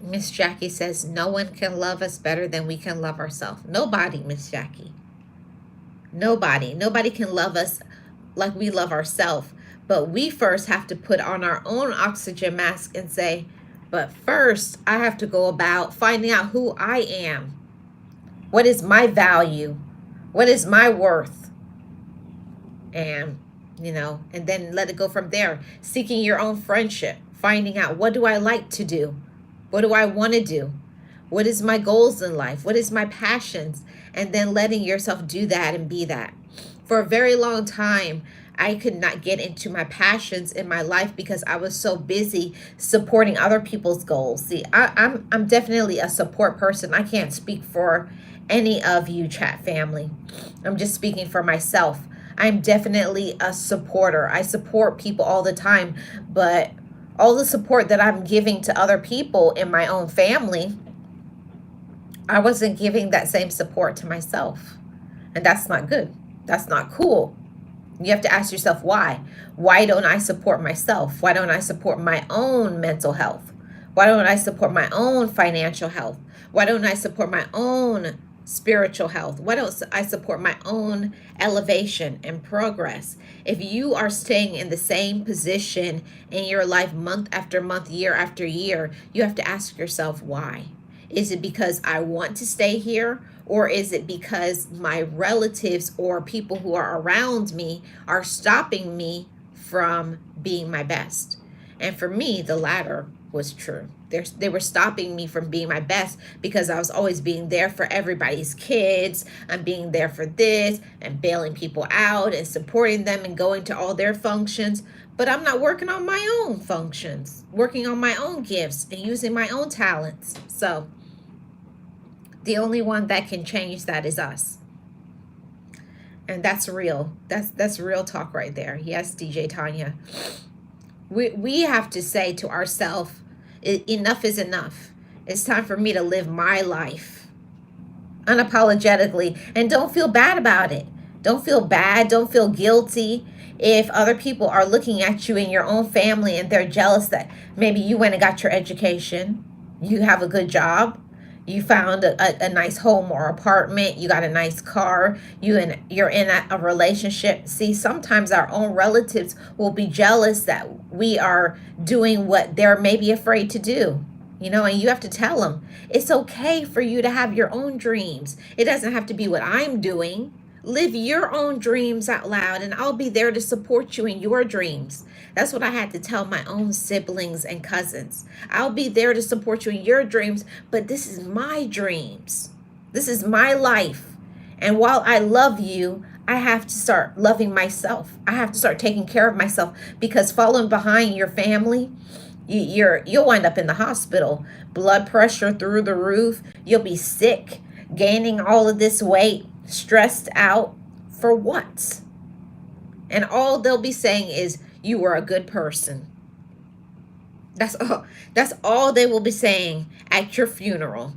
Miss Jackie says, no one can love us better than we can love ourselves. Nobody, Miss Jackie. Nobody. Nobody can love us like we love ourselves. But we first have to put on our own oxygen mask and say, but first I have to go about finding out who I am. What is my value? What is my worth? And, and then let it go from there. Seeking your own friendship. Finding out, what do I like to do? What do I want to do? What is my goals in life? What is my passions? And then letting yourself do that and be that. For a very long time, I could not get into my passions in my life because I was so busy supporting other people's goals. See, I'm definitely a support person. I can't speak for any of you chat family. I'm just speaking for myself. I'm definitely a supporter. I support people all the time, but all the support that I'm giving to other people in my own family, I wasn't giving that same support to myself. And that's not good. That's not cool. You have to ask yourself why. Why don't I support myself? Why don't I support my own mental health? Why don't I support my own financial health? Why don't I support my own spiritual health? Why don't I support my own elevation and progress? If you are staying in the same position in your life month after month, year after year, you have to ask yourself why. Is it because I want to stay here? Or is it because my relatives or people who are around me are stopping me from being my best? And for me, the latter was true. They were stopping me from being my best because I was always being there for everybody's kids. I'm being there for this and bailing people out and supporting them and going to all their functions. But I'm not working on my own functions, working on my own gifts and using my own talents. So the only one that can change that is us. And that's real. That's real talk right there. Yes, DJ Tanya. We have to say to ourselves, enough is enough. It's time for me to live my life unapologetically. And don't feel bad about it. Don't feel bad. Don't feel guilty if other people are looking at you in your own family and they're jealous that maybe you went and got your education. You have a good job. You found a nice home or apartment. You got a nice car. You're in a relationship. See, sometimes our own relatives will be jealous that we are doing what they're maybe afraid to do. And you have to tell them, it's okay for you to have your own dreams. It doesn't have to be what I'm doing. Live your own dreams out loud, and I'll be there to support you in your dreams. That's what I had to tell my own siblings and cousins. I'll be there to support you in your dreams, but this is my dreams. This is my life. And while I love you, I have to start loving myself. I have to start taking care of myself, because following behind your family, you'll wind up in the hospital. Blood pressure through the roof. You'll be sick, gaining all of this weight, stressed out for what? And all they'll be saying is, you were a good person. That's all they will be saying at your funeral.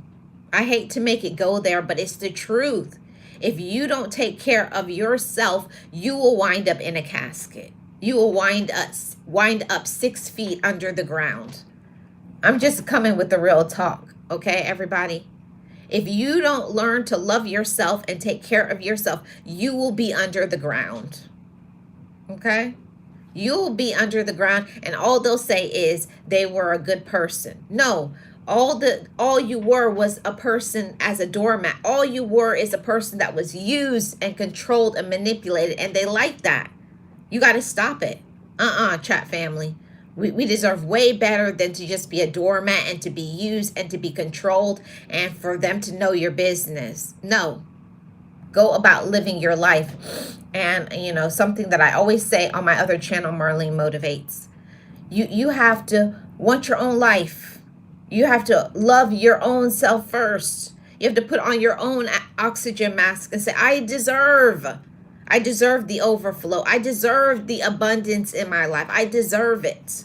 I hate to make it go there, but it's the truth. If you don't take care of yourself, you will wind up in a casket. You will wind up 6 feet under the ground. I'm just coming with the real talk, okay, everybody? If you don't learn to love yourself and take care of yourself, you will be under the ground. Okay? You'll be under the ground, and all they'll say is they were a good person. No, all you were was a person as a doormat. All you were is a person that was used and controlled and manipulated, and they like that. You got to stop it. Chat family. We deserve way better than to just be a doormat and to be used and to be controlled and for them to know your business. No. Go about living your life. And, something that I always say on my other channel, Marlene Motivates. You have to want your own life. You have to love your own self first. You have to put on your own oxygen mask and say, I deserve the overflow. I deserve the abundance in my life. I deserve it.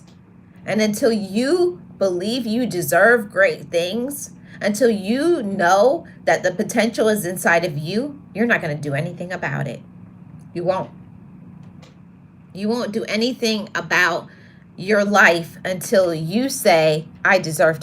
And until you believe you deserve great things, until you know that the potential is inside of you, you're not going to do anything about it. You won't. You won't do anything about your life until you say, I deserve